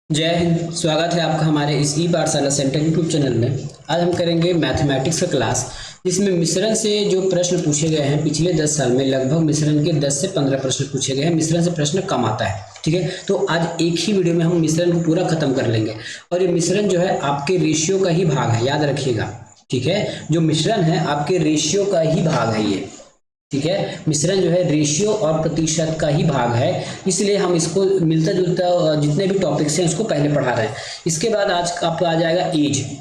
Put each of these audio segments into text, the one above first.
जय हिंद। स्वागत है आपका हमारे इस ई पाठशाला सेंटर यूट्यूब चैनल में। आज हम करेंगे मैथमेटिक्स का क्लास, जिसमें मिश्रण से जो प्रश्न पूछे गए हैं पिछले 10 साल में लगभग मिश्रण के 10 से 15 प्रश्न पूछे गए हैं। मिश्रण से प्रश्न कम आता है, ठीक है। तो आज एक ही वीडियो में हम मिश्रण को पूरा खत्म कर लेंगे। और ये मिश्रण जो है आपके रेशियो का ही भाग है, याद रखिएगा, ठीक है। जो मिश्रण है आपके रेशियो का ही भाग है ये, ठीक है। मिश्रण जो है रेशियो और प्रतिशत का ही भाग है, इसलिए हम इसको मिलता जुलता जितने भी टॉपिक्स हैं उसको पहले पढ़ा रहे हैं। इसके बाद आज आपका आ जाएगा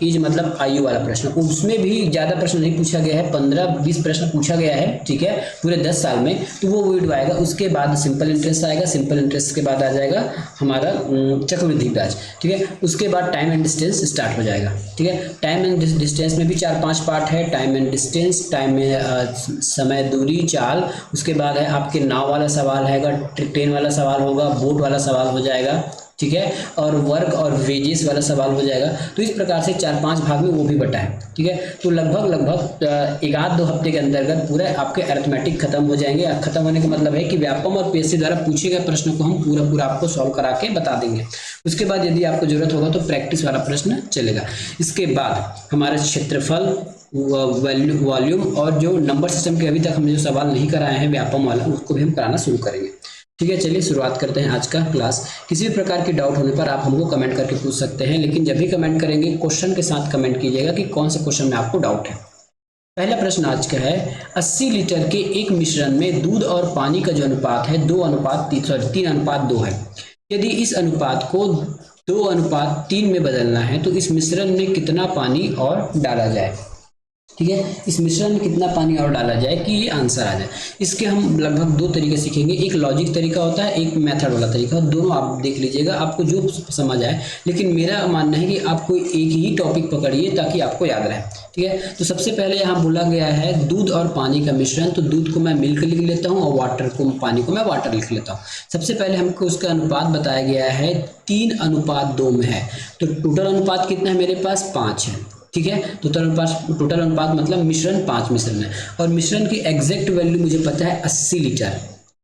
एज मतलब आयु वाला प्रश्न। उसमें भी ज़्यादा प्रश्न नहीं पूछा गया है, 15-20 प्रश्न पूछा गया है, ठीक है, पूरे 10 साल में। तो वो वीडियो आएगा। उसके बाद सिंपल इंटरेस्ट आएगा, सिंपल इंटरेस्ट के बाद आ जाएगा हमारा चक्रवृद्धि ब्याज, ठीक है। उसके बाद टाइम एंड डिस्टेंस स्टार्ट हो जाएगा, ठीक है। टाइम एंड डिस्टेंस में भी 4-5 पार्ट है। टाइम एंड डिस्टेंस, टाइम में समय, दूरी, चाल। उसके बाद है आपके नाव वाला सवाल है, ट्रेन वाला सवाल होगा, बोट वाला सवाल हो जाएगा, ठीक है। और वर्क और वेजेस वाला सवाल हो जाएगा। तो इस प्रकार से 4-5 भाग में वो भी बटा है, ठीक है। तो लगभग 1-2 हफ्ते के अंतर्गत पूरा आपके अरिथमेटिक खत्म हो जाएंगे। खत्म होने का मतलब है कि व्यापम और पीएससी द्वारा पूछे गए प्रश्नों को हम पूरा आपको सॉल्व करा के बता देंगे। उसके बाद यदि आपको जरूरत होगा तो प्रैक्टिस वाला प्रश्न चलेगा। इसके बाद हमारा क्षेत्रफल, वॉल्यूम और जो नंबर सिस्टम के अभी तक हमने जो सवाल नहीं कराए हैं व्यापम वाला, उसको भी हम कराना शुरू करेंगे, ठीक है। चलिए शुरुआत करते हैं आज का क्लास। किसी भी प्रकार के डाउट होने पर आप हमको कमेंट करके पूछ सकते हैं, लेकिन जब भी कमेंट करेंगे क्वेश्चन के साथ कमेंट कीजिएगा कि कौन से क्वेश्चन में आपको डाउट है। पहला प्रश्न आज का है, 80 लीटर के एक मिश्रण में दूध और पानी का जो अनुपात है 3:2 है। यदि इस अनुपात को 2:3 में बदलना है तो इस मिश्रण में कितना पानी और डाला जाए, ठीक है। इस मिश्रण में कितना पानी और डाला जाए कि ये आंसर आ जाए। इसके हम लगभग 2 तरीके सीखेंगे। एक लॉजिक तरीका होता है, एक मेथड वाला तरीका। दोनों आप देख लीजिएगा, आपको जो समझ आए। लेकिन मेरा मानना है कि आप कोई एक ही टॉपिक पकड़िए ताकि आपको याद रहे, ठीक है। तो सबसे पहले यहाँ बोला गया है दूध और पानी का मिश्रण, तो दूध को मैं मिल्क लिख लेता हूँ और पानी को मैं वाटर लिख लेता हूँ। सबसे पहले हमको उसका अनुपात बताया गया है 3:2 में है। तो टोटल अनुपात कितना है मेरे पास? 5 है, ठीक है। टोटल अनुपात मतलब मिश्रण 5 मिश्रण है। और मिश्रण की एग्जैक्ट वैल्यू मुझे पता है 80 लीटर,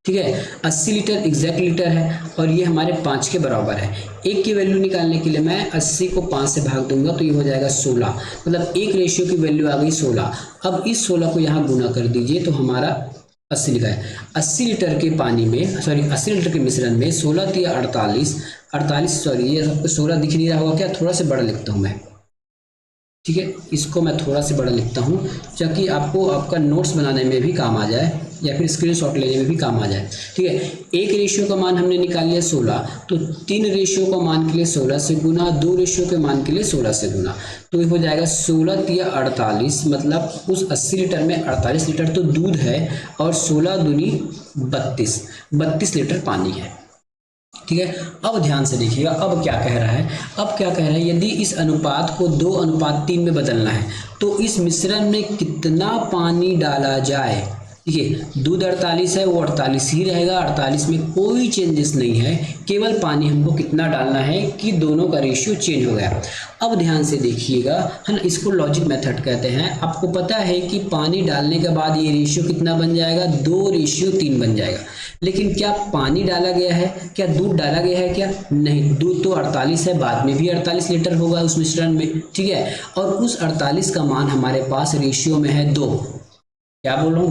ठीक है। 80 लीटर एग्जैक्ट लीटर है और ये हमारे 5 के बराबर है। एक की वैल्यू निकालने के लिए मैं 80 को 5 से भाग दूंगा तो ये हो जाएगा 16, मतलब एक रेशियो की वैल्यू आ गई 16। अब इस 16 को यहाँ गुना कर दीजिए तो हमारा 80 लिखा है। 80 लीटर के पानी में 80 लीटर के मिश्रण में 16 48 सॉरी ये 16 दिख नहीं रहा होगा क्या? थोड़ा सा बड़ा लिखता हूँ मैं, ठीक है। इसको मैं थोड़ा सा बड़ा लिखता हूँ ताकि आपको आपका नोट्स बनाने में भी काम आ जाए या फिर स्क्रीनशॉट लेने में भी काम आ जाए, ठीक है। एक रेशियो का मान हमने निकाल लिया 16, तो 3 रेशियो का मान के लिए 16 से गुना, 2 रेशियो के मान के लिए 16 से गुना, तो ये हो जाएगा 16 48, मतलब उस 80 लीटर में 48 लीटर तो दूध है और 16 दूनी 32 लीटर पानी है, ठीक है। अब ध्यान से देखिएगा, अब क्या कह रहा है, यदि इस अनुपात को 2:3 में बदलना है तो इस मिश्रण में कितना पानी डाला जाए। देखिए दूध 48 है, वो 48 ही रहेगा, 48 में कोई चेंजेस नहीं है, केवल पानी हमको कितना डालना है कि दोनों का रेशियो चेंज हो गया। अब ध्यान से देखिएगा, है ना, इसको लॉजिक मेथड कहते हैं। आपको पता है कि पानी डालने के बाद ये रेशियो कितना बन जाएगा? 2:3 बन जाएगा। लेकिन क्या पानी डाला गया है? क्या दूध डाला गया है? क्या नहीं, दूध तो 48 है, बाद में भी 48 लीटर होगा उस मिश्रण में, ठीक है। और उस 48 का मान हमारे पास रेशियो में है 2। क्या बोल रहा हूँ,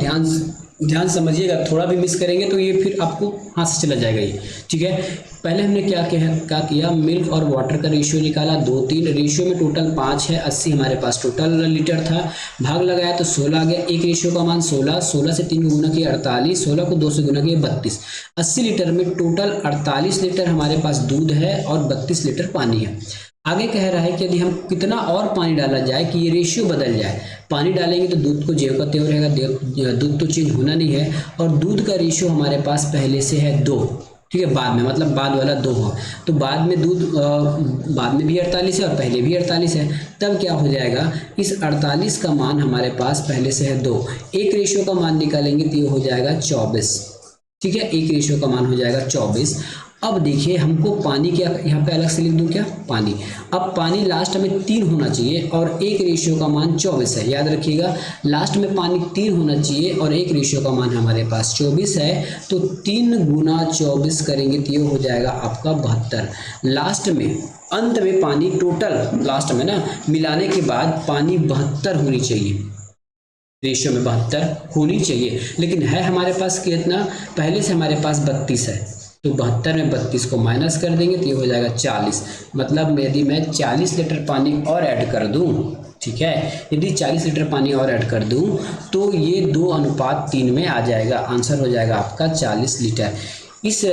ध्यान समझिएगा, थोड़ा भी मिस करेंगे तो ये फिर आपको हाथ से चला जाएगा ये, ठीक है। पहले हमने क्या किया, मिल्क और वाटर का रेशियो निकाला 2:3। रेशियो में टोटल 5 है, 80 हमारे पास टोटल लीटर था, भाग लगाया तो 16 आ गया। एक रेशियो का मान 16, 16 से 3 को गुना किया 48, 16 को 2 से गुना किया 32। 80 लीटर में टोटल 48 लीटर हमारे पास दूध है और 32 लीटर पानी है। आगे कह रहा है कि यदि हम कितना और पानी डाला जाए कि ये रेशियो बदल जाए। पानी डालेंगे तो दूध को ज्यों का त्यों रहेगा, दूध तो चेंज होना नहीं है। और दूध का रेशियो हमारे पास पहले से है 2, ठीक है। बाद में मतलब बाद वाला 2 हो, तो बाद में दूध बाद में भी 48 है और पहले भी 48 है। तब क्या हो जाएगा, इस 48 का मान हमारे पास पहले से है 2, एक रेशियो का मान निकालेंगे तो ये हो जाएगा 24, ठीक है। एक रेशियो का मान हो जाएगा 24। अब देखिए हमको पानी क्या, यहाँ पे अलग से लिख दूँ क्या, पानी। अब पानी लास्ट में 3 होना चाहिए और एक रेशियो का मान 24 है। याद रखिएगा लास्ट में पानी 3 होना चाहिए और एक रेशियो का मान हमारे पास 24 है। तो 3 गुना 24 करेंगे तो ये हो जाएगा आपका 72। लास्ट में अंत में पानी टोटल लास्ट में ना मिलाने के बाद पानी 72 होनी चाहिए, रेशियो में 72 होनी चाहिए। लेकिन है हमारे पास कितना, पहले से हमारे पास 32 है, तो 72 में 32 को माइनस कर देंगे तो ये हो जाएगा 40। मतलब यदि मैं 40 लीटर पानी और ऐड कर दूं, ठीक है, यदि 40 लीटर पानी और ऐड कर दूं तो ये 2:3 में आ जाएगा। आंसर हो जाएगा आपका 40 लीटर। इस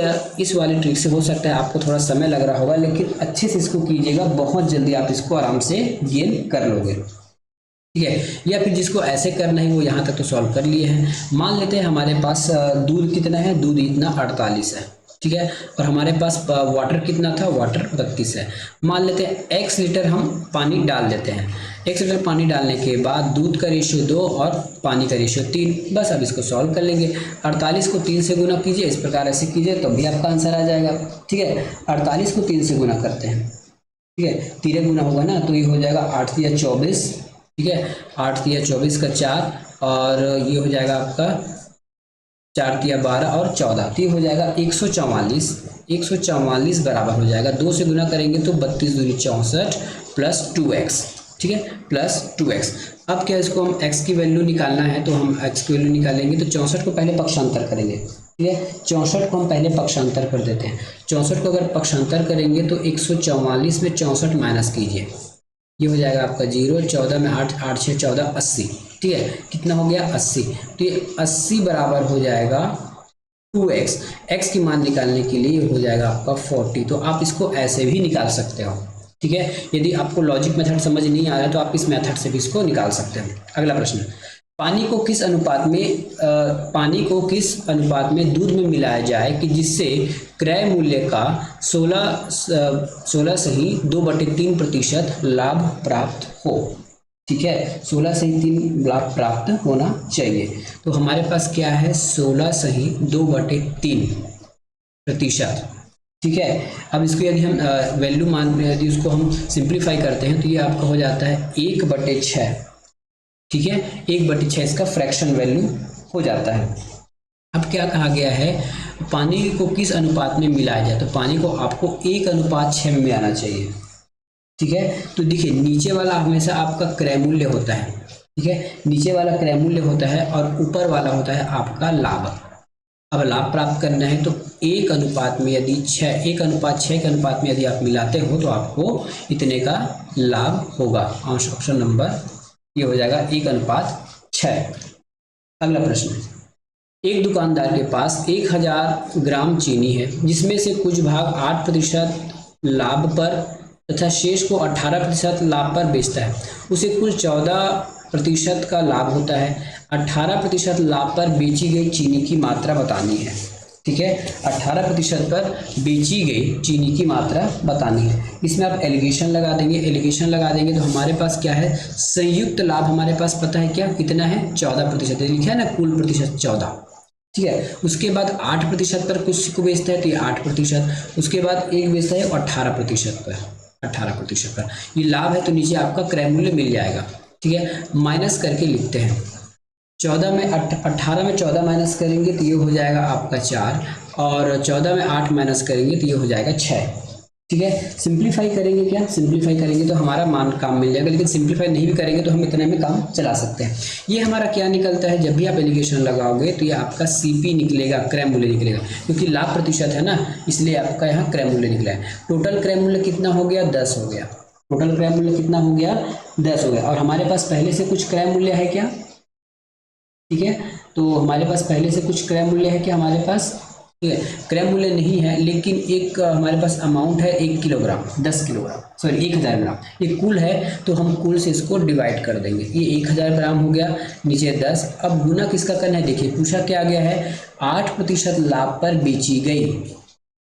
वाली ट्रिक से हो सकता है आपको थोड़ा समय लग रहा होगा, लेकिन अच्छे से इसको कीजिएगा, बहुत जल्दी आप इसको आराम से गेन कर लोगे, ठीक है। या फिर जिसको ऐसे करना है वो यहाँ तक तो सॉल्व कर लिए हैं। मान लेते हैं हमारे पास दूध कितना है, दूध इतना 48 है, ठीक है, और हमारे पास वाटर कितना था, वाटर 32 है। मान लेते हैं x लीटर हम पानी डाल देते हैं। x लीटर पानी डालने के बाद दूध का रेशियो 2 और पानी का रेशियो 3। बस अब इसको सॉल्व कर लेंगे। 48 को 3 से गुना कीजिए, इस प्रकार ऐसे कीजिए तो भी आपका आंसर आ जाएगा, ठीक है। 48 को 3 से गुना करते हैं, ठीक है, 3 गुना होगा ना तो ये हो जाएगा 8 या 24, ठीक है, 8 या 24 का 4 और ये हो जाएगा आपका 4 या 12 और 14, तो ये हो जाएगा 144। 144 बराबर हो जाएगा 2 से गुना करेंगे तो 32 दूनी 64 प्लस 2x, ठीक है, प्लस 2x। अब क्या इसको हम x की वैल्यू निकालना है तो हम x की वैल्यू निकालेंगे तो 64 को पहले पक्षांतर करेंगे, ठीक है। 64 को हम पहले पक्षांतर कर देते हैं। 64 को अगर पक्षांतर करेंगे तो 144 में 64 माइनस कीजिए, ये हो जाएगा आपका 0। 14 में 8, 8 6 14, 80, ठीक है, कितना हो गया 80। तो ये 80 बराबर हो जाएगा 2x। x की मान निकालने के लिए हो जाएगा आपका 40। तो आप इसको ऐसे भी निकाल सकते हो, ठीक है। यदि आपको लॉजिक मेथड समझ नहीं आ रहा है तो आप इस मेथड से भी इसको निकाल सकते हो। अगला प्रश्न, पानी को किस अनुपात में दूध में मिलाया जाए कि जिससे क्रय मूल्य का 16 से ही 2/3% लाभ प्राप्त हो, ठीक है, 16 से ही 3 लाभ प्राप्त होना चाहिए। तो हमारे पास क्या है, 16 से ही 2/3%, ठीक है। अब इसको यदि हम वैल्यू मान यदि उसको हम सिंप्लीफाई करते हैं तो ये आपका हो जाता है 1/6, ठीक है, 1/6 इसका फ्रैक्शन वैल्यू हो जाता है। अब क्या कहा गया है, पानी को किस अनुपात में मिलाया जाए, तो पानी को आपको 1:6 में मिलाना चाहिए, ठीक है। तो देखिए नीचे वाला हमेशा आपका क्रय मूल्य होता है, ठीक है, नीचे वाला क्रय मूल्य होता है और ऊपर वाला होता है आपका लाभ। अब लाभ प्राप्त करना है तो 1:6 के अनुपात में यदि आप मिलाते हो तो आपको इतने का लाभ होगा। ऑप्शन नंबर ये हो जाएगा 1:6। अगला प्रश्न, एक दुकानदार के पास 1000 ग्राम चीनी है जिसमें से कुछ भाग 8% लाभ पर तथा शेष को 18% लाभ पर बेचता है। उसे कुल 14% का लाभ होता है। 18% लाभ पर बेची गई चीनी की मात्रा बतानी है, ठीक है, 18% पर बेची गई चीनी की मात्रा बतानी है। इसमें आप एलिगेशन लगा देंगे तो हमारे पास क्या है, संयुक्त लाभ हमारे पास पता है क्या कितना है, 14%, लिखा है ना, कुल प्रतिशत 14, ठीक है। उसके बाद 8% पर कुछ को बेचता है तो ये 8%, उसके बाद एक बेचता है 18% पर, ये लाभ है तो नीचे आपका क्रय मूल्य मिल जाएगा, ठीक है। माइनस करके लिखते हैं, 18 में 14 माइनस करेंगे तो ये हो जाएगा आपका 4 और 14 में 8 माइनस करेंगे तो ये हो जाएगा 6, ठीक है। सिंप्लीफाई करेंगे तो हमारा मान काम मिल जाएगा, लेकिन सिंप्लीफाई नहीं भी करेंगे तो हम इतने में काम चला सकते हैं। ये हमारा क्या निकलता है, जब भी आप एलिगेशन लगाओगे तो ये आपका CP निकलेगा, क्रय मूल्य निकलेगा, क्योंकि लाभ प्रतिशत है ना, इसलिए आपका यहाँ क्रय मूल्य निकला है। टोटल क्रय मूल्य कितना हो गया, 10 हो गया। टोटल क्रय मूल्य कितना हो गया, 10 हो गया। और हमारे पास पहले से कुछ क्रय मूल्य है क्या, ठीक है, तो हमारे पास पहले से कुछ क्रय मूल्य है क्या, हमारे पास ठीक है, क्रय मूल्य नहीं है, लेकिन एक हमारे पास अमाउंट है 1 किलोग्राम, 10 किलोग्राम, सॉरी 1000 ग्राम, ये कुल है तो हम कुल से इसको डिवाइड कर देंगे। ये 1000 ग्राम हो गया, नीचे 10। अब गुना किसका करना है, देखिए पूछा क्या गया है, 8% लाभ पर बेची गई,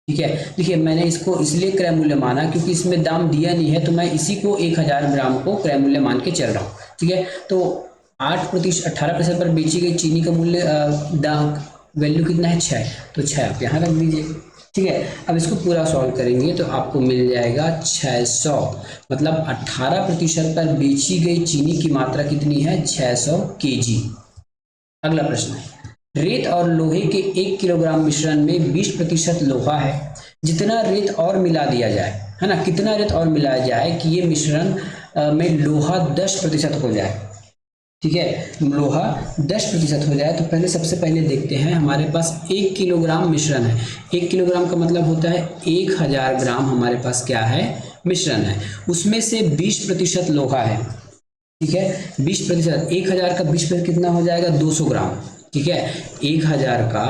ठीक है। देखिए मैंने इसको इसलिए क्रय मूल्य माना क्योंकि इसमें दाम दिया नहीं है, तो मैं इसी को 1000 ग्राम को क्रय मूल्य मान के चल रहा हूँ, ठीक है। तो 18% पर बेची गई चीनी का मूल्य दाम वैल्यू कितना है, 6, तो 6 आप यहाँ रख दीजिए, ठीक है। अब इसको पूरा सॉल्व करेंगे तो आपको मिल जाएगा 600, मतलब 18% पर बेची गई चीनी की मात्रा कितनी है, 600 केजी। अगला प्रश्न है, रेत और लोहे के 1 किलोग्राम मिश्रण में 20% लोहा है, जितना रेत और मिला दिया जाए, है ना, कितना रेत और मिलाया जाए कि ये मिश्रण में लोहा 10% हो जाए। ठीक है, लोहा 10% हो जाए तो पहले सबसे पहले देखते हैं, हमारे पास 1 किलोग्राम मिश्रण है। 1 किलोग्राम का मतलब होता है 1000 ग्राम हमारे पास क्या है, मिश्रण है। उसमें से 20% लोहा है। ठीक है, 20%, 1000 का 20% कितना हो जाएगा, 200 ग्राम। ठीक है, 1000 का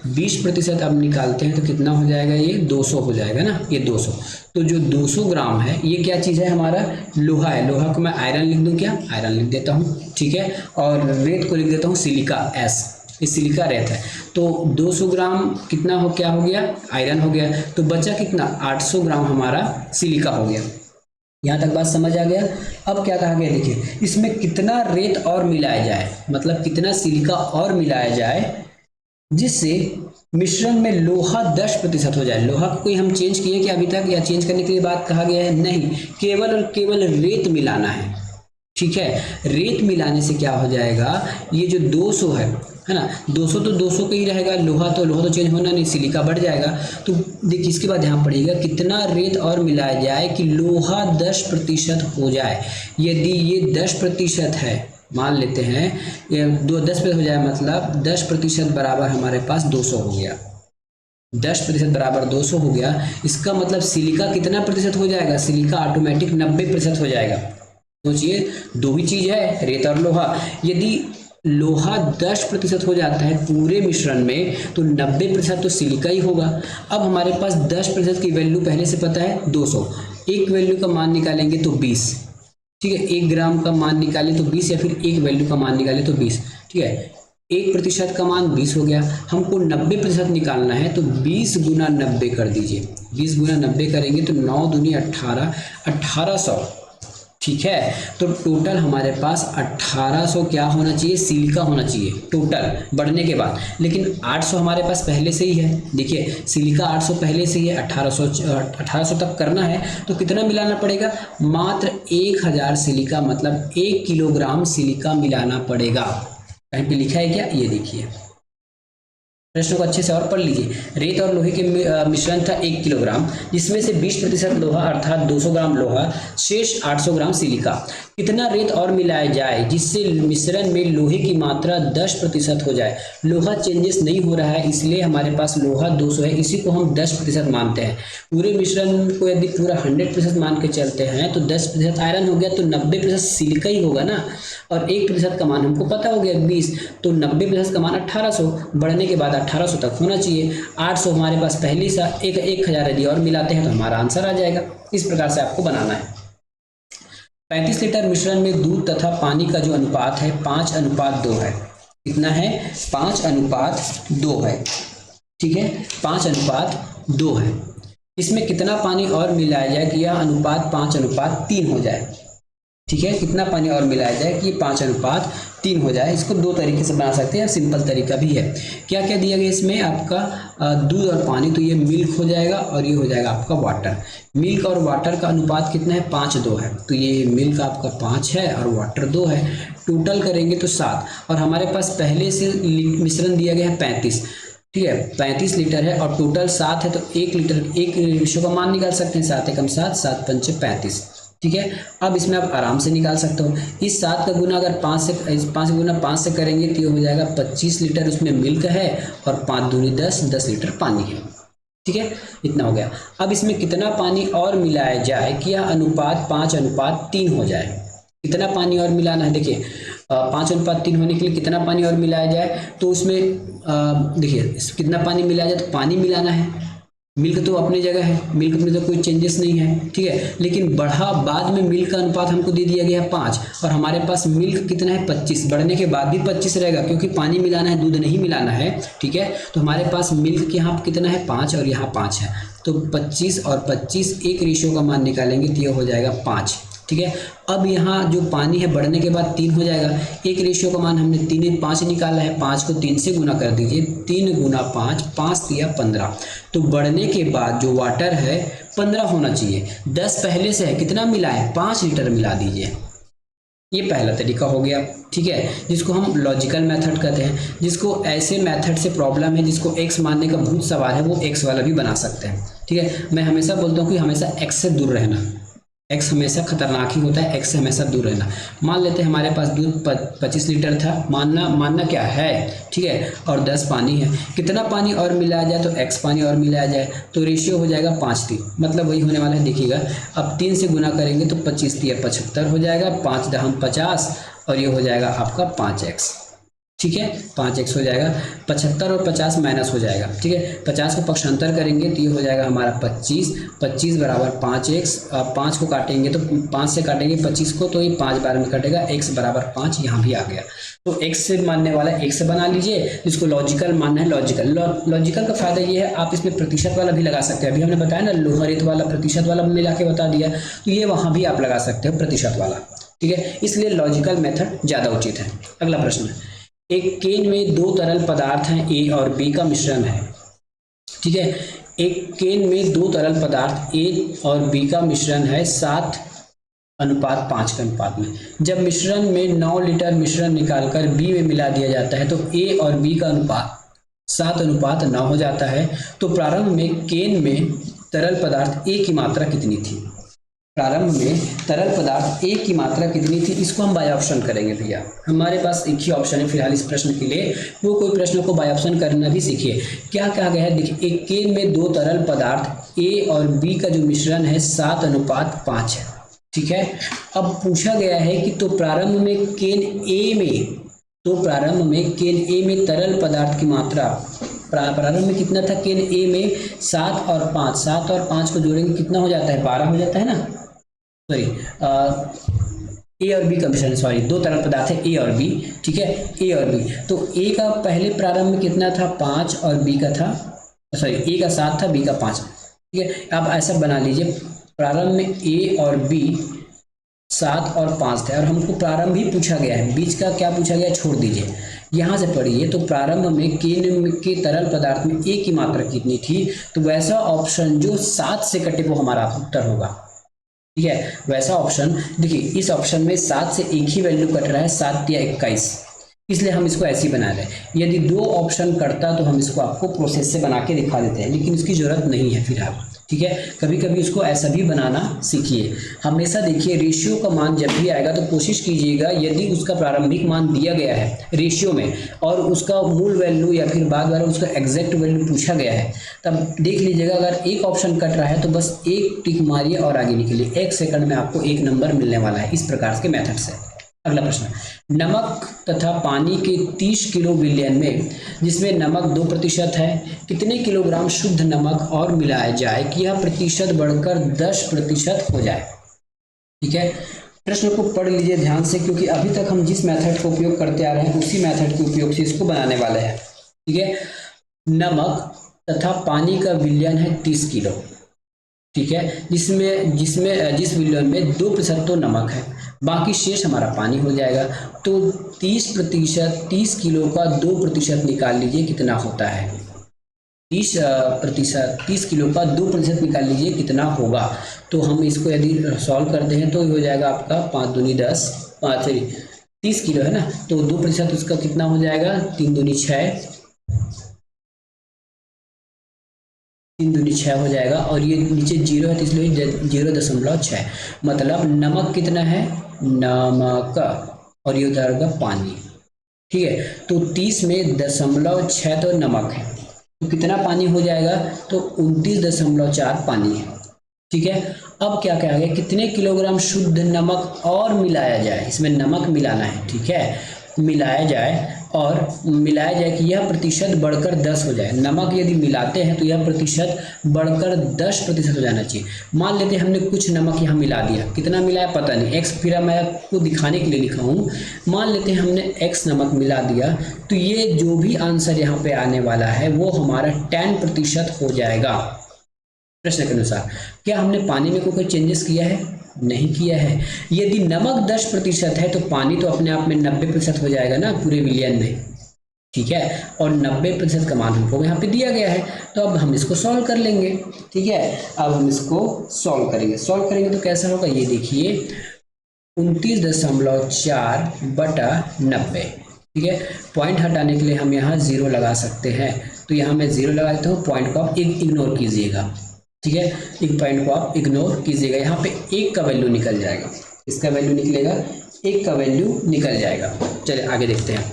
20% अब निकालते हैं तो कितना हो जाएगा, ये 200 हो जाएगा ना, ये 200। तो जो 200 ग्राम है ये क्या चीज़ है, हमारा लोहा है। लोहा को मैं आयरन लिख दूं, क्या आयरन लिख देता हूँ। ठीक है, और रेत को लिख देता हूँ सिलिका, एस, ये सिलिका रेत है। तो 200 ग्राम कितना हो, क्या हो गया, आयरन हो गया। तो बचा कितना, 800 ग्राम हमारा सिलिका हो गया। यहाँ तक बात समझ आ गया। अब क्या कहा गया, देखिए इसमें कितना रेत और मिलाया जाए, मतलब कितना सिलिका और मिलाया जाए जिससे मिश्रण में लोहा 10% हो जाए। लोहा को कोई हम चेंज किए क्या अभी तक, या चेंज करने के लिए बात कहा गया है, नहीं, केवल और केवल रेत मिलाना है। ठीक है, रेत मिलाने से क्या हो जाएगा, ये जो 200 है ना, 200 तो 200 का ही रहेगा, लोहा तो चेंज होना नहीं, सिलिका बढ़ जाएगा। तो देखिए इसके बाद ध्यान पड़ेगा कितना रेत और मिलाया जाए कि लोहा 10% हो जाए। यदि ये 10% है, मान लेते हैं ये 10% हो जाए, मतलब 10% बराबर हमारे पास 200 हो गया। 10% बराबर 200 हो गया, इसका मतलब सिलिका कितना प्रतिशत हो जाएगा, सिलिका ऑटोमेटिक 90% हो जाएगा। सोचिए दो ही चीज है, रेत और लोहा। यदि लोहा 10% हो जाता है पूरे मिश्रण में तो 90% तो सिलिका ही होगा। अब हमारे पास 10% की वैल्यू पहले से पता है 200, एक वैल्यू का मान निकालेंगे तो 20। ठीक है, 1 ग्राम का मान निकाले तो 20, या फिर एक वैल्यू का मान निकाले तो 20। ठीक है, 1% का मान 20 हो गया, हमको 90% निकालना है तो 20 गुना 90 कर दीजिए। 20 गुना 90 करेंगे तो 9 दूनी 18, 1800। ठीक है, तो टोटल हमारे पास 1800 क्या होना चाहिए, सिलिका होना चाहिए टोटल बढ़ने के बाद। लेकिन 800 हमारे पास पहले से ही है, देखिए सिलिका 800 पहले से ही है, 1800 तक करना है तो कितना मिलाना पड़ेगा, मात्र 1000 सिलिका, मतलब 1 किलोग्राम सिलिका मिलाना पड़ेगा। कहीं पे लिखा है क्या, ये देखिए, प्रश्न को अच्छे से और पढ़ लीजिए। रेत और लोहे के मिश्रण था 1 किलोग्राम, जिसमें से 20% लोहा अर्थात 200 ग्राम लोहा, शेष 800 ग्राम सिलिका। कितना रेत और मिलाया जाए जिससे मिश्रण में लोहे की मात्रा 10% हो जाए। लोहा चेंजेस नहीं हो रहा है, इसलिए हमारे पास लोहा 200 है, इसी को हम 10% मानते हैं। पूरे मिश्रण को यदि पूरा 100% मान के चलते हैं तो 10% आयरन हो गया, तो 90% सिलिका ही होगा ना। और 1% का मान हमको पता हो गया 20, तो 90% का मान 1800, बढ़ने के बाद 1800 तक होना चाहिए। 800 हमारे पास पहले से 1000 यदि और मिलाते हैं तो हमारा आंसर आ जाएगा। इस प्रकार से आपको बनाना है। 35 लीटर मिश्रण में दूध तथा पानी का जो अनुपात है 5:2 है। कितना है, 5:2 है। ठीक है, 5:2 है। इसमें कितना पानी और मिलाया जाए कि यह अनुपात 5:3 हो जाए। ठीक है, कितना पानी और मिलाया जाए कि 5:3 हो जाए। इसको दो तरीके से बना सकते हैं, सिंपल तरीका भी है। क्या क्या दिया गया इसमें, आपका दूध और पानी, तो ये मिल्क हो जाएगा और ये हो जाएगा आपका वाटर। मिल्क और वाटर का अनुपात कितना है, 5:2 है, तो ये मिल्क आपका 5 है और वाटर 2 है। टोटल करेंगे तो 7, और हमारे पास पहले से मिश्रण दिया गया है 35। ठीक है, 35 लीटर है और टोटल 7 है, तो 1 लीटर, एक रेशो का मान निकाल सकते हैं, 7 एकम 7, 7 पंचे 35। ठीक है, अब इसमें आप आराम से निकाल सकते हो। इस 7 का गुना अगर 5 गुना 5 से करेंगे तो ये हो जाएगा 25 लीटर उसमें मिल्क है, और 5 दूनी 10, 10 लीटर पानी है। ठीक है, इतना हो गया। अब इसमें कितना पानी और मिलाया जाए कि यह अनुपात 5:3 हो जाए। कितना पानी और मिलाना है, देखिए 5:3 होने के लिए कितना पानी और मिलाया जाए, तो उसमें देखिए कितना पानी मिलाया जाए, तो पानी मिलाना है। मिल्क तो अपनी जगह है, मिल्क में तो कोई चेंजेस नहीं है। ठीक है, लेकिन बढ़ा बाद में मिल्क का अनुपात हमको दे दिया गया है 5, और हमारे पास मिल्क कितना है 25, बढ़ने के बाद भी 25 रहेगा क्योंकि पानी मिलाना है, दूध नहीं मिलाना है। ठीक है, तो हमारे पास मिल्क यहाँ कितना है 5 और यहाँ 5 है, तो 25 और 25 एक रेशियो का मान निकालेंगे तो यह हो जाएगा 5। ठीक है, अब यहाँ जो पानी है बढ़ने के बाद 3 हो जाएगा, एक रेशियो का मान हमने 3 5 निकाला है, 5 को 3 से गुना कर दीजिए, 3 गुना 5, 5 दिया 15, तो बढ़ने के बाद जो वाटर है 15 होना चाहिए, 10 पहले से है, कितना मिला है 5 लीटर मिला दीजिए। ये पहला तरीका हो गया, ठीक है, जिसको हम लॉजिकल मेथड कहते हैं। जिसको ऐसे मेथड से प्रॉब्लम है, जिसको एक्स मानने का भूत सवाल है, वो एक्स वाला भी बना सकते हैं, ठीक है। मैं हमेशा बोलता हूँ कि हमेशा एक्स से दूर रहना, एक्स हमेशा खतरनाक ही होता है, एक्स से हमेशा दूर रहना। मान लेते हैं हमारे पास दूध 25 लीटर था, मानना क्या है, ठीक है, और 10 पानी है। कितना पानी और मिलाया जाए, तो एक्स पानी और मिलाया जाए, तो रेशियो हो जाएगा 5:3, मतलब वही होने वाला है। देखिएगा अब 3 से गुना करेंगे तो 25×3 75 हो जाएगा, 5×10 50, और ये हो जाएगा आपका 5x, ठीक है, 5x हो जाएगा। 75 और 50 माइनस हो जाएगा, ठीक है, 50 को पक्षांतर करेंगे तो ये हो जाएगा हमारा 25 बराबर 5x। 5 को काटेंगे तो 5 से काटेंगे 25 को, तो ये 5 बार में कटेगा, x बराबर 5 यहाँ भी आ गया। तो x से मानने वाला x से बना लीजिए, जिसको लॉजिकल मानना है लॉजिकल का फायदा ये है, आप इसमें प्रतिशत वाला भी लगा सकते हैं। अभी हमने बताया ना लोहरित वाला प्रतिशत वाला मिला के बता दिया, तो ये वहाँ भी आप लगा सकते हो प्रतिशत वाला, ठीक है, इसलिए लॉजिकल मेथड ज़्यादा उचित है। अगला प्रश्न है, एक केन में 2 तरल पदार्थ हैं, ए और बी का मिश्रण है, ठीक है। एक केन में 2 तरल पदार्थ ए और बी का मिश्रण है 7:5 के अनुपात में। जब मिश्रण में 9 लीटर मिश्रण निकालकर बी में मिला दिया जाता है तो ए और बी का अनुपात 7:9 हो जाता है। तो प्रारंभ में केन में तरल पदार्थ ए की मात्रा कितनी थी? प्रारंभ में तरल पदार्थ ए की मात्रा कितनी थी, इसको हम बाय ऑप्शन करेंगे भैया। हमारे पास एक ही ऑप्शन है फिलहाल इस प्रश्न के लिए, वो कोई प्रश्न को बाय ऑप्शन करना भी सीखिए। क्या कहा गया है, देखिए एक केन में 2 तरल पदार्थ ए और बी का जो मिश्रण है 7:5 है, ठीक है। अब पूछा गया है कि तो प्रारंभ में केन ए में तरल पदार्थ की मात्रा, प्रारंभ में कितना था केन ए में 7 और 5 को जोड़ेंगे कितना हो जाता है, 12 हो जाता है ना, सॉरी ए और बी का मिश्रण, सॉरी 2 तरल पदार्थ है ए और बी, ठीक है, ए और बी। तो ए का पहले प्रारंभ में कितना था 5 और बी का था, सॉरी ए का 7 था बी का 5, ठीक है। अब ऐसा बना लीजिए प्रारंभ में ए और बी 7 और 5 थे, और हमको प्रारंभ ही पूछा गया है, बीच का क्या पूछा गया छोड़ दीजिए, यहाँ से पढ़िए। तो प्रारंभ में केन के तरल पदार्थ में ए की मात्रा कितनी थी, तो वैसा ऑप्शन जो 7 से कटे वो हमारा उत्तर होगा, ठीक है। वैसा ऑप्शन देखिए, इस ऑप्शन में 7 से एक ही वैल्यू कट रहा है, 7 या 21, इसलिए हम इसको ऐसे ही बना रहे हैं। यदि 2 ऑप्शन कटता तो हम इसको आपको प्रोसेस से बना के दिखा देते हैं, लेकिन इसकी जरूरत नहीं है फिलहाल, ठीक है। कभी कभी उसको ऐसा भी बनाना सीखिए। हमेशा देखिए रेशियो का मान जब भी आएगा तो कोशिश कीजिएगा, यदि उसका प्रारंभिक मान दिया गया है रेशियो में और उसका मूल वैल्यू या फिर बाद वाला उसका एग्जैक्ट वैल्यू पूछा गया है, तब देख लीजिएगा अगर एक ऑप्शन कट रहा है तो बस एक टिक मारिए और आगे निकलिए, 1 सेकंड में आपको 1 नंबर मिलने वाला है, इस प्रकार के मेथड से। अगला प्रश्न, नमक तथा पानी के 30 किलो विलयन में, जिसमें नमक 2% है, कितने किलोग्राम शुद्ध नमक और मिलाया जाए कि यह प्रतिशत बढ़कर 10% हो जाए, ठीक है। प्रश्न को पढ़ लीजिए ध्यान से, क्योंकि अभी तक हम जिस मेथड का उपयोग करते आ रहे हैं उसी मेथड के उपयोग से इसको बनाने वाले हैं, ठीक है। नमक तथा पानी का विलयन है 30 किलो, ठीक है, जिस विलयन में 2% तो नमक है, बाकी शेष हमारा पानी हो जाएगा। तो 30 किलो का 2% निकाल लीजिए कितना होता है, 30 किलो का 2% निकाल लीजिए कितना होगा। तो हम इसको यदि सॉल्व करते हैं तो हो जाएगा आपका 5 दूनी 10, 30 किलो है ना, तो 2% उसका कितना हो जाएगा, 3 दूनी 6, 3 दूनी 6 हो जाएगा, और ये नीचे 0 है तो इसलिए 0.6, मतलब नमक कितना है, नमक, और ये उधर होगा पानी, ठीक है। तो 30 में 0.6 तो नमक है, तो कितना पानी हो जाएगा, तो 29.4 पानी है, ठीक है। अब क्या कहा गया, कितने किलोग्राम शुद्ध नमक और मिलाया जाए, इसमें नमक मिलाना है, ठीक है, मिलाया जाए कि यह प्रतिशत बढ़कर 10 हो जाए। नमक यदि मिलाते हैं तो यह प्रतिशत बढ़कर 10% हो जाना चाहिए। मान लेते हैं हमने कुछ नमक यहाँ मिला दिया, कितना मिलाया पता नहीं, x, फिर मैं आपको दिखाने के लिए लिखा हूँ, मान लेते हैं हमने x नमक मिला दिया, तो ये जो भी आंसर यहाँ पे आने वाला है वो हमारा 10% हो जाएगा प्रश्न के अनुसार। क्या हमने पानी में कोई चेंजेस किया है, नहीं किया है। यदि नमक 10% है तो पानी तो अपने आप में 90% हो जाएगा ना पूरे विलयन में, ठीक है, और 90% का मान हमको यहाँ पे दिया गया है। तो अब हम इसको सॉल्व कर लेंगे। ठीक है, अब हम इसको सॉल्व करेंगे तो कैसा होगा, ये देखिए 29.4 बटा 90। ठीक है, पॉइंट हटाने के लिए हम यहाँ 0 लगा सकते हैं, तो यहाँ मैं 0 लगा देता हूँ, पॉइंट को आप इग्नोर कीजिएगा। ठीक है, एक पॉइंट को आप इग्नोर कीजिएगा, यहाँ पे 1 का वैल्यू निकल जाएगा, इसका वैल्यू निकलेगा, 1 का वैल्यू निकल जाएगा। चलिए आगे देखते हैं।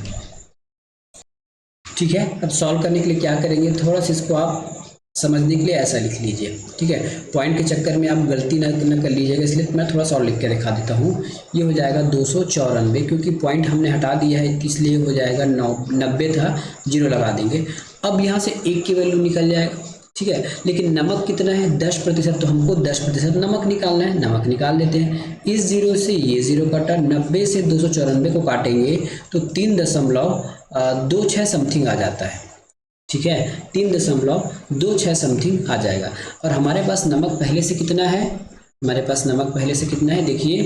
ठीक है, अब सॉल्व करने के लिए क्या करेंगे, थोड़ा सा इसको आप समझने के लिए ऐसा लिख लीजिए। ठीक है, पॉइंट के चक्कर में आप गलती न कर लीजिएगा, इसलिए मैं थोड़ा सा और लिख के दिखा देता हूँ। ये हो जाएगा 294, क्योंकि पॉइंट हमने हटा दिया है इसलिए हो जाएगा 90 था, 0 लगा देंगे। अब यहाँ से 1 की वैल्यू निकल जाएगा। ठीक है, लेकिन नमक कितना है 10%, तो हमको 10% नमक निकालना है, नमक निकाल देते हैं। इस 0 से ये 0 कटा, 90 से 294 को काटेंगे तो 3.26 समथिंग आ जाता है। ठीक है, 3.26 समथिंग आ जाएगा। और हमारे पास नमक पहले से कितना है, हमारे पास नमक पहले से कितना है देखिए।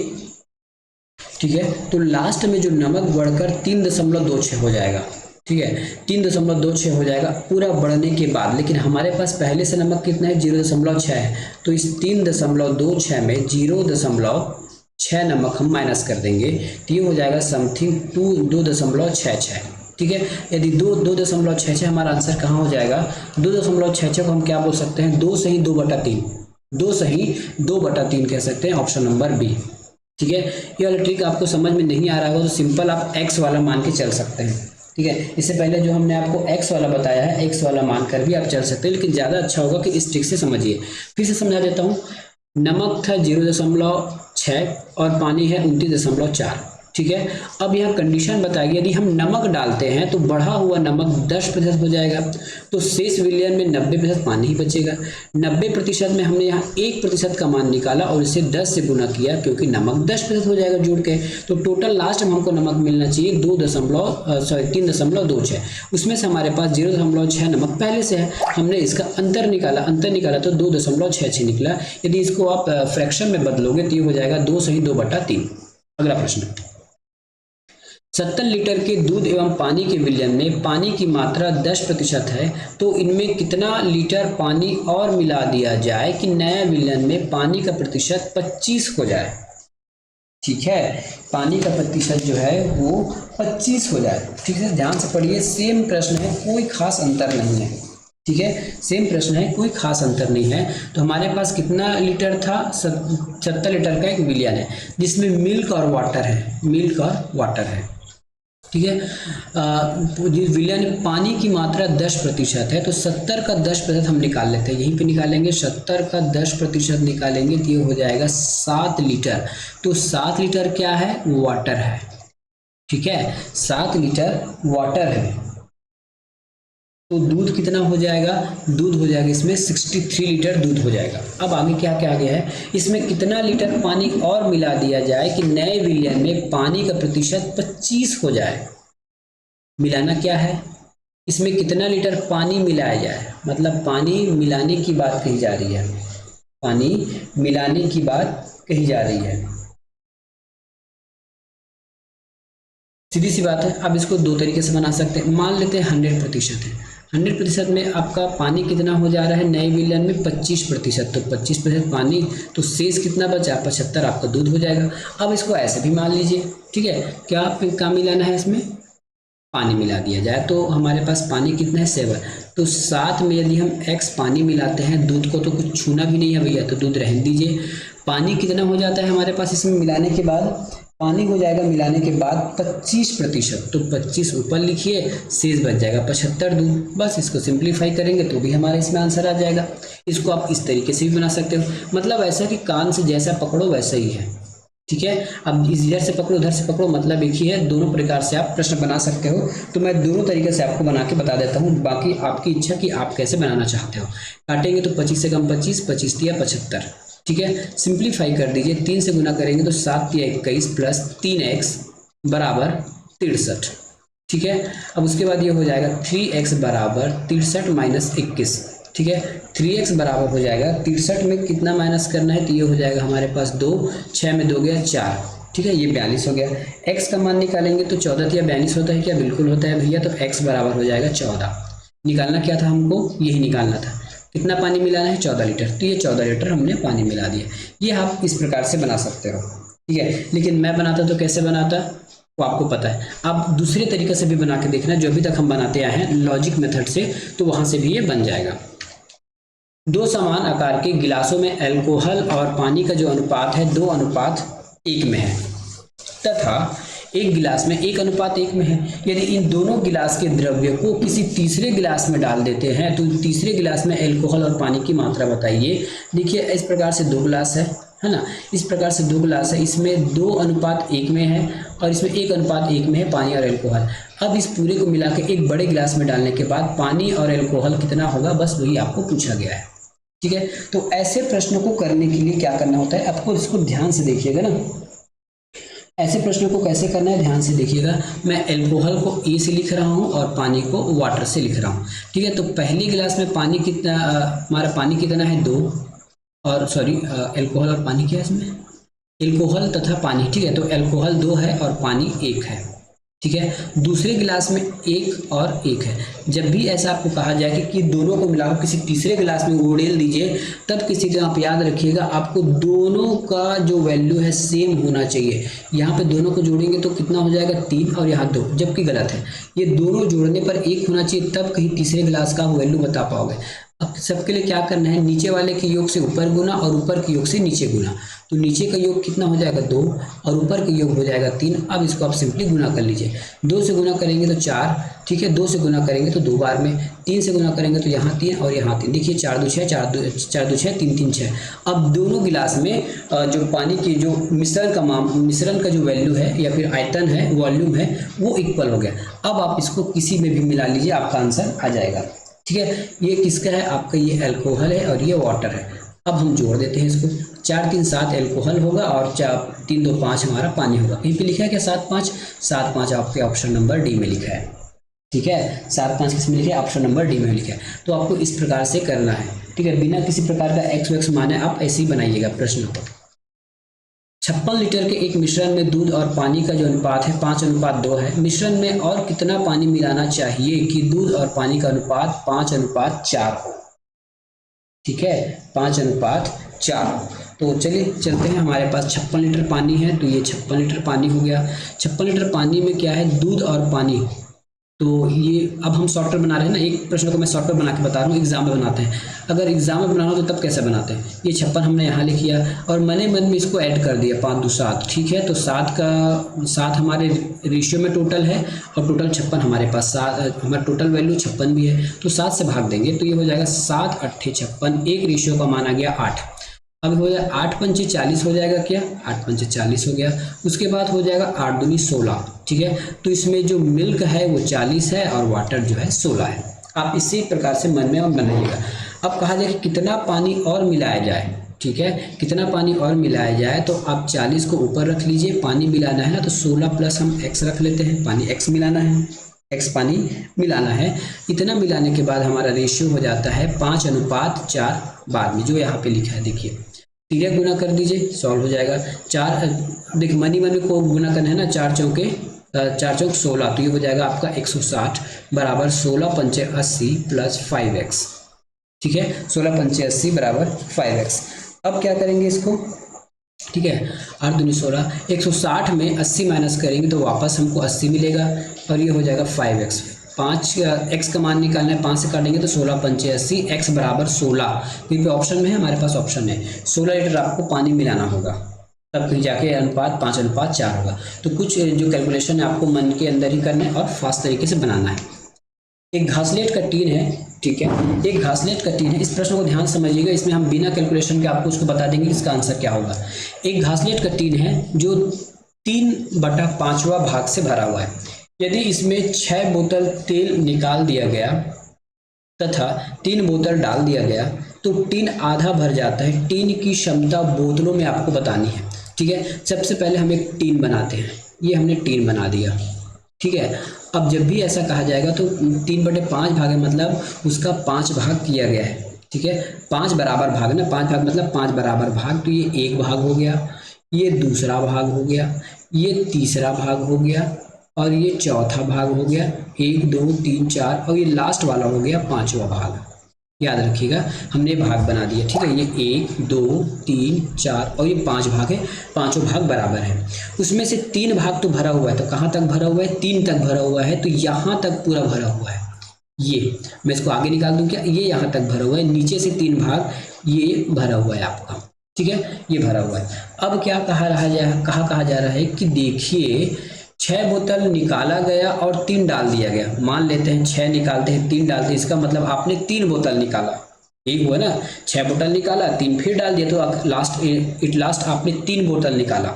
ठीक है, तो लास्ट में जो नमक बढ़कर 3.26 हो जाएगा। ठीक है, 3.26 हो जाएगा पूरा बढ़ने के बाद, लेकिन हमारे पास पहले से नमक कितना है 0.6 है, तो इस 3.26 में 0.6 नमक हम माइनस कर देंगे, तो ये हो जाएगा समथिंग 2.66। ठीक है, यदि 2.66 हमारा आंसर कहाँ हो जाएगा, 2.66 को हम क्या बोल सकते हैं, 2 सही 2/3, 2 सही 2/3 कह सकते हैं, ऑप्शन नंबर बी। ठीक है, ये वाला ट्रिक आपको समझ में नहीं आ रहा होगा तो सिंपल आप x वाला मान के चल सकते हैं। ठीक है, इससे पहले जो हमने आपको x वाला बताया है, x वाला मान कर भी आप चल सकते हैं, लेकिन ज़्यादा अच्छा होगा कि इस ट्रिक से समझिए। फिर से समझा देता हूँ, नमक था 0.6 और पानी है 29.4। ठीक है, अब यहाँ कंडीशन बताएगी, यदि हम नमक डालते हैं तो बढ़ा हुआ नमक 10% हो जाएगा, तो शेष विलयन में 90% पानी ही बचेगा। 90% में हमने यहाँ 1% का मान निकाला और इसे 10 से गुना किया, क्योंकि नमक 10% हो जाएगा जुड़ के, तो टोटल लास्ट में हमको नमक मिलना चाहिए 3.26, उसमें से हमारे पास 0.6 नमक पहले से है, हमने इसका अंतर निकाला तो 2.66 निकला। यदि इसको आप फ्रैक्शन में बदलोगे तो ये हो जाएगा 2 सही 2/3। अगला प्रश्न, 70 लीटर के दूध एवं पानी के विलयन में पानी की मात्रा 10% है, तो इनमें कितना लीटर पानी और मिला दिया जाए कि नया विलयन में पानी का प्रतिशत 25 हो जाए। ठीक है, पानी का प्रतिशत जो है वो 25 हो जाए। ठीक है, ध्यान से पढ़िए, सेम प्रश्न है, कोई खास अंतर नहीं है। ठीक है, सेम प्रश्न है, कोई खास अंतर नहीं है। तो हमारे पास कितना लीटर था, 70 लीटर का एक विलयन है जिसमें मिल्क और वाटर है। ठीक है, विलयन पानी की मात्रा 10% है, तो 70 का 10% हम निकाल लेते हैं, यहीं पे निकालेंगे, 70 का 10% निकालेंगे तो ये हो जाएगा 7 लीटर। तो 7 लीटर क्या है, वाटर है। ठीक है, 7 लीटर वाटर है, तो दूध कितना हो जाएगा, दूध हो जाएगा इसमें 63 लीटर दूध हो जाएगा। अब आगे क्या क्या आ गया है, इसमें कितना लीटर पानी और मिला दिया जाए कि नए विलयन में पानी का प्रतिशत 25 हो जाए। मिलाना क्या है, इसमें कितना लीटर पानी मिलाया जाए, मतलब पानी मिलाने की बात कही जा रही है, पानी मिलाने की बात कही जा रही है। सीधी सी बात है। अब इसको दो तरीके से बना सकते हैं, मान लेते हैं 100% है, 100% में आपका पानी कितना हो जा रहा है, नए विलयन में 25%, तो 25% पानी, तो शेष कितना बचा, 75 आपका दूध हो जाएगा। अब इसको ऐसे भी मान लीजिए। ठीक है, क्या मिलाना है, इसमें पानी मिला दिया जाए, तो हमारे पास पानी कितना है 7, तो 7 में यदि हम x पानी मिलाते हैं, दूध को तो कुछ छूना भी नहीं है भैया, तो दूध रहने दीजिए। पानी कितना हो जाता है हमारे पास इसमें मिलाने के बाद, पानी हो जाएगा मिलाने के बाद 25%, तो 25 ऊपर लिखिए, शेष बच जाएगा 75 दूध। बस इसको सिंप्लीफाई करेंगे तो भी हमारा इसमें आंसर आ जाएगा। इसको आप इस तरीके से भी बना सकते हो, मतलब ऐसा कि कान से जैसा पकड़ो वैसा ही है। ठीक है, अब इधर से पकड़ो उधर से पकड़ो, मतलब एक ही है, दोनों प्रकार से आप प्रश्न बना सकते हो। तो मैं दोनों तरीके से आपको बना के बता देता हूँ, बाकी आपकी इच्छा कि आप कैसे बनाना चाहते हो। काटेंगे तो 25 से कम 25, 25 दिया 75। ठीक है, सिंप्लीफाई कर दीजिए, 3 से गुना करेंगे तो 7 या 21 प्लस 3x बराबर 63। ठीक है, अब उसके बाद ये हो जाएगा 3x बराबर 63 माइनस 21। ठीक है, 3x बराबर हो जाएगा 63 में कितना माइनस करना है, तो ये हो जाएगा हमारे पास 2, 6 में 2 गया 4। ठीक है, ये 42 हो गया। x का मान निकालेंगे तो 14 या 42 होता है क्या? बिल्कुल होता है भैया। तो x बराबर हो जाएगा 14। निकालना क्या था हमको? यही निकालना था। कितना पानी मिलाना है? 14 लीटर। तो ये 14 लीटर हमने पानी मिला दिया। ये आप इस प्रकार से बना सकते हो, ठीक है। लेकिन मैं बनाता तो कैसे बनाता वो आपको पता है। आप दूसरे तरीके से भी बना के देखना, जो अभी तक हम बनाते आए हैं लॉजिक मेथड से, तो वहां से भी ये बन जाएगा। दो समान आकार के गिलासों में अल्कोहल और पानी का जो अनुपात है 2:1 में है, तथा एक गिलास में 1:1 में है। यदि इन दोनों गिलास के द्रव्य को किसी तीसरे गिलास में डाल देते हैं तो तीसरे गिलास में अल्कोहल और पानी की मात्रा बताइए। देखिए इस प्रकार से दो गिलास है ना, इस प्रकार से दो गिलास है, इसमें 2:1 में है और इसमें 1:1 में है पानी और अल्कोहल। अब इस पूरे को मिला के एक बड़े गिलास में डालने के बाद पानी और अल्कोहल कितना होगा, बस वही आपको पूछा गया है, ठीक है। तो ऐसे प्रश्नों को करने के लिए क्या करना होता है, आपको इसको ध्यान से देखिएगा ना। ऐसे प्रश्नों को कैसे करना है, ध्यान से देखिएगा। मैं अल्कोहल को ए से लिख रहा हूँ और पानी को वाटर से लिख रहा हूँ, ठीक है। तो पहले गिलास में पानी कितना, हमारा पानी कितना है 2, और सॉरी अल्कोहल और पानी क्या है इसमें, अल्कोहल तथा पानी, ठीक है। तो अल्कोहल 2 है और पानी 1 है, ठीक है। दूसरे गिलास में 1 और 1 है। जब भी ऐसा आपको कहा जाए कि दोनों को मिलाकर किसी तीसरे गिलास में उड़ेल दीजिए, तब किसी जगह आप याद रखिएगा आपको दोनों का जो वैल्यू है सेम होना चाहिए। यहाँ पे दोनों को जोड़ेंगे तो कितना हो जाएगा 3 और यहाँ 2, जबकि गलत है। ये दोनों जोड़ने पर 1 होना चाहिए, तब कहीं तीसरे गिलास का वैल्यू बता पाओगे। अब सबके लिए क्या करना है, नीचे वाले के योग से ऊपर गुना और ऊपर के योग से नीचे गुना। तो नीचे का योग कितना हो जाएगा 2 और ऊपर का योग हो जाएगा 3। अब इसको आप सिंपली गुना कर लीजिए। 2 से गुना करेंगे तो 4, ठीक है। 2 से गुना करेंगे तो 2 बार में, 3 से गुना करेंगे तो यहाँ 3 और यहाँ 3। देखिए 4 2 6, 4 2 6, 3 3 6। अब दोनों गिलास में जो पानी की जो मिश्रण का जो वैल्यू है या फिर आयतन है, वॉल्यूम है, वो इक्वल हो गया। अब आप इसको किसी में भी मिला लीजिए, आपका आंसर आ जाएगा, ठीक है। ये किसका है, आपका ये अल्कोहल है और ये वाटर है। अब हम जोड़ देते हैं इसको, 4 3 7 अल्कोहल होगा और 3 2 5 हमारा पानी होगा। यहीं पे लिखा है क्या 7 5, 7 5 आपके ऑप्शन नंबर डी में लिखा है, ठीक है। 7 5 किस में लिखा है, ऑप्शन नंबर डी में लिखा है। तो आपको इस प्रकार से करना है, ठीक है। बिना किसी प्रकार का एक्स वैक्स माने आप ऐसे ही बनाइएगा प्रश्न को। 56 लीटर के एक मिश्रण में दूध और पानी का जो अनुपात है 5:2 है। मिश्रण में और कितना पानी मिलाना चाहिए कि दूध और पानी का अनुपात 5:4 हो, ठीक है, 5:4। तो चलिए चलते हैं, हमारे पास 56 लीटर पानी है, तो ये 56 लीटर पानी हो गया। 56 लीटर पानी में क्या है, दूध और पानी। तो ये अब हम शॉर्टर बना रहे हैं ना, एक प्रश्न को मैं शॉर्टर बना के बता रहा हूँ, एग्जाम में बनाते हैं। अगर एग्जाम में बनाना हो तो तब कैसे बनाते हैं, ये 56 हमने यहाँ लिख किया और मने मन में इसको ऐड कर दिया 5 2 7, ठीक है। तो 7 हमारे रेशियो में टोटल है और टोटल 56 हमारे पास, हमारा टोटल वैल्यू 56 भी है। तो 7 से भाग देंगे तो ये हो जाएगा 7 8 56, एक रेशियो का माना गया 8। अब हो जाएगा 8 पंचे 40 हो जाएगा क्या, 8 पंचे 40 हो गया। उसके बाद हो जाएगा 8 दूनी 16, ठीक है। तो इसमें जो मिल्क है वो 40 है और वाटर जो है 16 है। आप इसी प्रकार से मन में बनाइएगा। अब कहा जाए कि कितना पानी और मिलाया जाए, ठीक है, कितना पानी और मिलाया जाए, तो आप 40 को ऊपर रख लीजिए, पानी मिलाना है ना, तो 16 प्लस हम x रख लेते हैं, पानी x मिलाना है, x पानी मिलाना है। इतना मिलाने के बाद हमारा रेशियो हो जाता है 5:4 बाद में, जो यहाँ पे लिखा है देखिए। सीधे गुना कर दीजिए, सॉल्व हो जाएगा। 4 देखिए मनी को गुना करना है ना, 4 चौके 16, तो ये हो जाएगा आपका 160 बराबर 16 पंचे 80 प्लस 5x, ठीक है। 16 पंचे 80 बराबर 5x। अब क्या करेंगे इसको, ठीक है, 8 दूनी 16, 160 में 80 माइनस करेंगे तो वापस हमको 80 मिलेगा और ये हो जाएगा 5x। 5 x का मान निकालना है, 5 से काटेंगे तो 16 पंचे 80, x बराबर 16, क्योंकि ऑप्शन में है, हमारे पास ऑप्शन है 16 लीटर आपको पानी मिलाना होगा, तब कहीं जाके अनुपात 5:4 होगा। तो कुछ जो कैलकुलेशन है आपको मन के अंदर ही करना है और फास्ट तरीके से बनाना है। एक घासलेट का टीन है, ठीक है, एक घासलेट का टीन है। इस प्रश्न को ध्यान समझिएगा, इसमें हम बिना कैलकुलेशन के आपको उसको बता देंगे इसका आंसर क्या होगा। एक घासलेट का टीन है जो 3/5वां भाग से भरा हुआ है। यदि इसमें 6 बोतल तेल निकाल दिया गया तथा 3 बोतल डाल दिया गया तो टीन आधा भर जाता है। टीन की क्षमता बोतलों में आपको बतानी है, ठीक है। सबसे पहले हम एक टीन बनाते हैं, ये हमने टीन बना दिया, ठीक है। अब जब भी ऐसा कहा जाएगा तो 3/5 भाग है, मतलब उसका 5 भाग किया गया है, ठीक है। 5 बराबर भाग ना, 5 भाग मतलब 5 बराबर भाग, तो ये 1 भाग हो गया। ये दूसरा भाग हो गया, ये तीसरा भाग हो गया और ये चौथा भाग हो गया, 1 2 3 4 और ये लास्ट वाला हो गया 5वां भाग। याद रखिएगा हमने भाग बना दिया, ठीक है। ये 1 2 3 4 और ये 5 भाग है, पांचों भाग बराबर है। उसमें से 3 भाग तो भरा हुआ है, तो कहाँ तक भरा हुआ है, 3 तक भरा हुआ है, तो यहाँ तक पूरा भरा हुआ है। ये मैं इसको आगे निकाल दूं क्या, ये यहाँ तक भरा हुआ है, नीचे से 3 भाग ये भरा हुआ है आपका, ठीक है, ये भरा हुआ है। अब क्या कहा जा रहा है कि देखिए 6 बोतल निकाला गया और 3 डाल दिया गया। मान लेते हैं 6 निकालते हैं 3 डालते हैं, इसका मतलब आपने 3 बोतल निकाला, ठीक हुआ ना। 6 बोतल निकाला 3 फिर डाल दिया, तो लास्ट आपने 3 बोतल निकाला।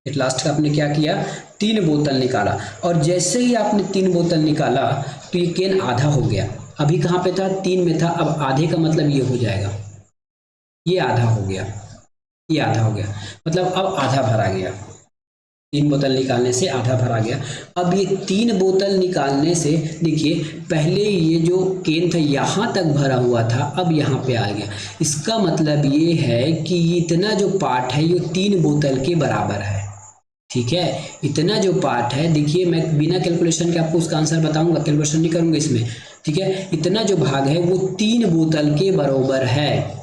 इट लास्ट का आपने क्या किया, 3 बोतल निकाला। और जैसे ही आपने 3 बोतल निकाला तो ये केन आधा हो गया। अभी कहाँ पे था, 3 में था, अब आधे का मतलब ये हो जाएगा, ये आधा हो गया, ये आधा हो गया, मतलब अब आधा भरा गया। 3 बोतल निकालने से आधा भरा गया। अब ये 3 बोतल निकालने से देखिए पहले ये जो केन था यहाँ तक भरा हुआ था, अब यहाँ पे आ गया। इसका मतलब ये है कि इतना जो पार्ट है ये 3 बोतल के बराबर है, ठीक है। इतना जो पार्ट है, देखिए मैं बिना कैलकुलेशन के आपको उसका आंसर बताऊंगा, कैलकुलेशन नहीं करूंगा इसमें, ठीक है। इतना जो भाग है वो 3 बोतल के बराबर है,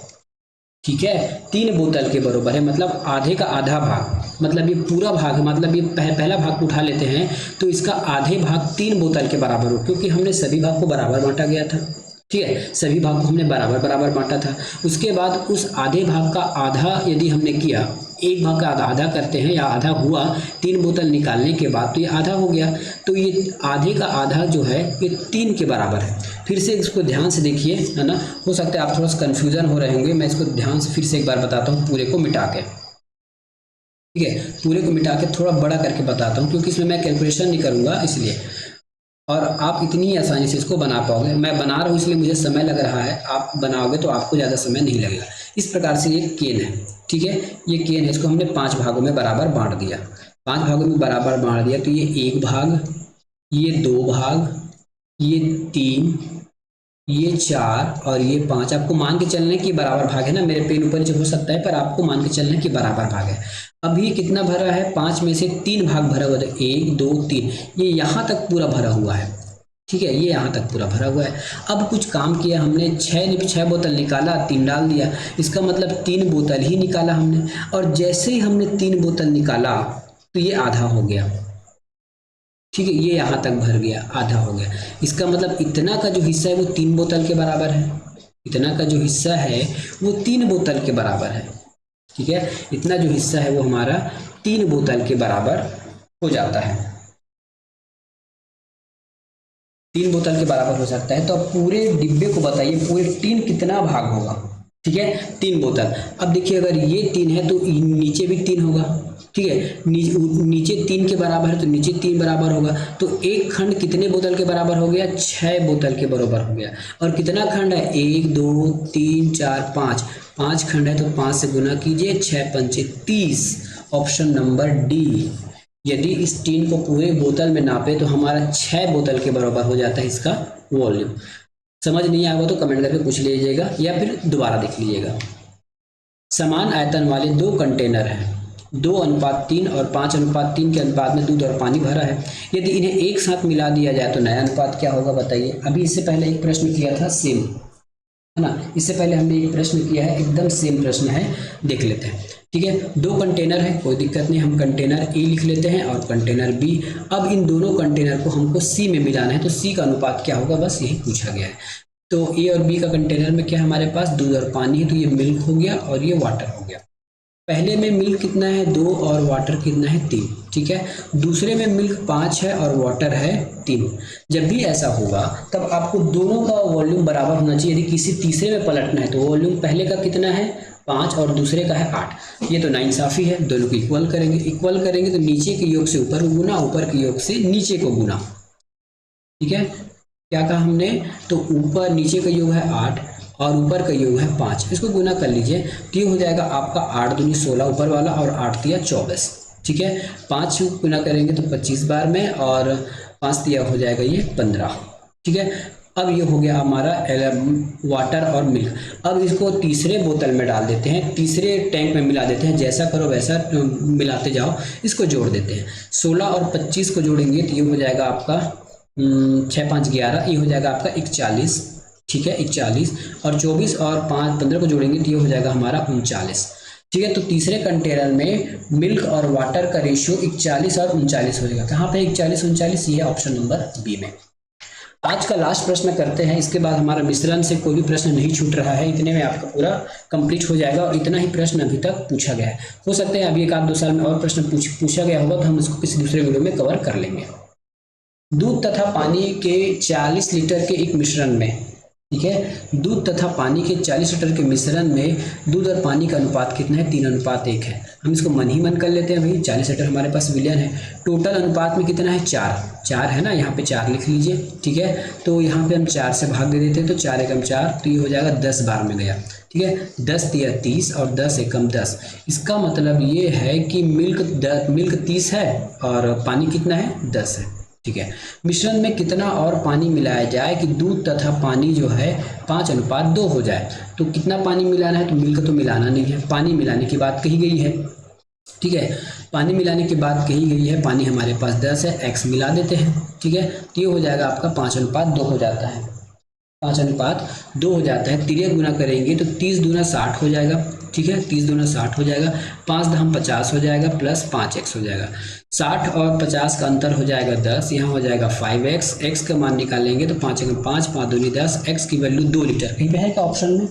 ठीक है, 3 बोतल के बराबर है, मतलब आधे का आधा भाग, मतलब ये पूरा भाग, मतलब ये पहला भाग को उठा लेते हैं तो इसका आधे भाग 3 बोतल के बराबर हो, क्योंकि हमने सभी भाग को बराबर बांटा गया था, ठीक है, सभी भाग को हमने बराबर बराबर बांटा था। उसके बाद उस आधे भाग का आधा यदि हमने किया, एक भाग का आधा करते हैं या आधा हुआ 3 बोतल निकालने के बाद, तो ये आधा हो गया। तो ये आधे का आधा जो है ये 3 के बराबर है। फिर से इसको ध्यान से देखिए, है ना, हो सकता है आप थोड़ा सा कन्फ्यूजन हो रहे होंगे, मैं इसको ध्यान से फिर से एक बार बताता हूँ पूरे को मिटा के, ठीक है, पूरे को मिटा के थोड़ा बड़ा करके बताता हूँ, क्योंकि इसमें मैं कैलकुलेशन नहीं करूँगा इसलिए, और आप इतनी आसानी से इसको बना पाओगे। मैं बना रहा हूँ इसलिए मुझे समय लग रहा है, आप बनाओगे तो आपको ज़्यादा समय नहीं लगेगा। इस प्रकार से ये केन है, ठीक है, ये केन है, इसको हमने 5 भागों में बराबर बांट दिया। 5 भागों में बराबर बांट दिया तो ये 1 भाग, ये 2 भाग, ये 3, ये 4 और ये 5। आपको मान के चलने की बराबर भाग है ना, मेरे पेन ऊपर नीचे हो सकता है पर आपको मान के चलने की बराबर भाग है। अब ये कितना भरा है, 5 में से 3 भाग भरा हुआ था, 1 2 3, ये यहाँ तक पूरा भरा हुआ है, ठीक है, ये यहाँ तक पूरा भरा हुआ है। अब कुछ काम किया हमने, 6 बोतल निकाला 3 डाल दिया, इसका मतलब 3 बोतल ही निकाला हमने, और जैसे ही हमने 3 बोतल निकाला तो ये आधा हो गया, ठीक है, ये यहाँ तक भर गया, आधा हो गया। इसका मतलब इतना का जो हिस्सा है वो 3 बोतल के बराबर है, इतना का जो हिस्सा है वो 3 बोतल के बराबर है, ठीक है, इतना जो हिस्सा है वो हमारा 3 बोतल के बराबर हो जाता है, 3 बोतल के बराबर हो सकता है। तो अब पूरे डिब्बे को बताइए, पूरे टीन कितना भाग होगा, ठीक है, 3 बोतल। अब देखिए अगर ये 3 है तो नीचे भी 3 होगा, ठीक है, नीचे 3 के बराबर है तो नीचे 3 बराबर होगा, तो एक खंड कितने बोतल के बराबर हो गया, 6 बोतल के बराबर हो गया। और कितना खंड है, 1 2 3 4 5 खंड है, तो 5 से गुना कीजिए, 6 पंचे 30, ऑप्शन नंबर डी। यदि इस टीन को पूरे बोतल में नापे तो हमारा 6 बोतल के बराबर हो जाता है इसका वॉल्यूम। समझ नहीं आया तो कमेंट करके पूछ लीजिएगा या फिर दोबारा देख लीजिएगा। समान आयतन वाले 2 कंटेनर हैं, 2:3 और 5:3 के अनुपात में दूध और पानी भरा है। यदि इन्हें एक साथ मिला दिया जाए तो नया अनुपात क्या होगा बताइए। अभी इससे पहले एक प्रश्न किया था सेम, है ना, इससे पहले हमने एक प्रश्न किया है, एकदम सेम प्रश्न है, देख लेते हैं, ठीक है। 2 कंटेनर है, कोई दिक्कत नहीं, हम कंटेनर ए लिख लेते हैं और कंटेनर बी। अब इन दोनों कंटेनर को हमको सी में मिलाना है, तो सी का अनुपात क्या होगा, बस यही पूछा गया है। तो ए और बी का कंटेनर में क्या हमारे पास दूध और पानी है, तो ये मिल्क हो गया और ये वाटर हो गया। पहले में मिल्क कितना है 2 और वाटर कितना है 3, ठीक है। दूसरे में मिल्क 5 है और वाटर है 3। जब भी ऐसा होगा तब आपको दोनों का वॉल्यूम बराबर होना चाहिए। यदि किसी तीसरे में पलटना है तो वॉल्यूम पहले का कितना है 5 और दूसरे का है 8। ये तो नाइंसाफी है, दोनों को इक्वल करेंगे, इक्वल करेंगे तो नीचे के योग से ऊपर को गुना, ऊपर के योग से नीचे को गुना, ठीक है। क्या कहा हमने, तो ऊपर नीचे का योग है 8 और ऊपर का योग है 5, इसको गुना कर लीजिए तो ये हो जाएगा आपका 8 दूनी 16 ऊपर वाला और 8 तिया 24, ठीक है। 5 गुना करेंगे तो 25 बार में और 5 तिया हो जाएगा ये 15, ठीक है। अब ये हो गया हमारा वाटर और मिल्क। अब इसको तीसरे बोतल में डाल देते हैं, तीसरे टैंक में मिला देते हैं, जैसा करो वैसा मिलाते जाओ, इसको जोड़ देते हैं। 16 और 25 को जोड़ेंगे तो ये हो जाएगा आपका 6 5 11, ये हो जाएगा आपका 41, ठीक है 41। और 24 और 5 15 को जोड़ेंगे तो ये हो जाएगा हमारा 39, ठीक है। तो तीसरे कंटेनर में मिल्क और वाटर का रेशियो 41 और 39 हो जाएगा। कहाँ पे 41 39, ये है ऑप्शन नंबर बी में। आज का लास्ट प्रश्न करते हैं, इसके बाद हमारा मिश्रण से कोई भी प्रश्न नहीं छूट रहा है, इतने में आपका पूरा कंप्लीट हो जाएगा और इतना ही प्रश्न अभी तक पूछा गया है। हो सकता है अभी 1 आध 2 साल में और प्रश्न पूछा गया होगा, तो हम इसको किसी दूसरे वीडियो में कवर कर लेंगे। दूध तथा पानी के 40 लीटर के एक मिश्रण में, ठीक है, दूध तथा पानी के 40 लीटर के मिश्रण में दूध और पानी का अनुपात कितना है? 3:1 है। हम इसको मन ही मन कर लेते हैं भाई, 40 लीटर हमारे पास विलयन है। टोटल अनुपात में कितना है? 4 है ना, यहाँ पे 4 लिख लीजिए, ठीक है। तो यहाँ पे हम 4 से भाग दे देते हैं, तो 4 एकम 4, तो ये हो जाएगा 10 बार में गया, ठीक है। 10 तिया 30 और 10 एकम 10। इसका मतलब ये है कि मिल्क 30 है और पानी कितना है? 10 है, ठीक है। मिश्रण में कितना और पानी मिलाया जाए कि दूध तथा पानी जो है 5:2 हो जाए? तो कितना पानी मिलाना है? तो मिल्क तो मिलाना नहीं है, पानी मिलाने की बात कही गई है, ठीक है। पानी मिलाने की बात कही गई है, पानी हमारे पास 10 है, x मिला देते हैं, ठीक है। तो ये हो जाएगा आपका 5:2 हो जाता है, 5:2 हो जाता है। तिर्यक गुना करेंगे तो 30 दूना 60 हो जाएगा, ठीक है, 30 दूना 60 हो जाएगा, 5 दहम 50 हो जाएगा, प्लस 5x हो जाएगा। 60 और 50 का अंतर हो जाएगा 10, यहाँ हो जाएगा 5x, x का मान निकालेंगे तो 5 एकम 5, 5 दूनी 10, x की वैल्यू 2 लीटर, कहीं पे है क्या ऑप्शन में?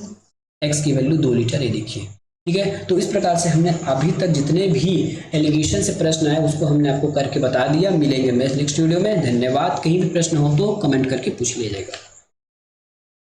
x की वैल्यू 2 लीटर, ये देखिए, ठीक है। तो इस प्रकार से हमने अभी तक जितने भी एलिगेशन से प्रश्न आए उसको हमने आपको करके बता दिया। मिलेंगे नेक्स्ट वीडियो में, धन्यवाद। कहीं भी प्रश्न हो तो कमेंट करके पूछ लीजिएगा।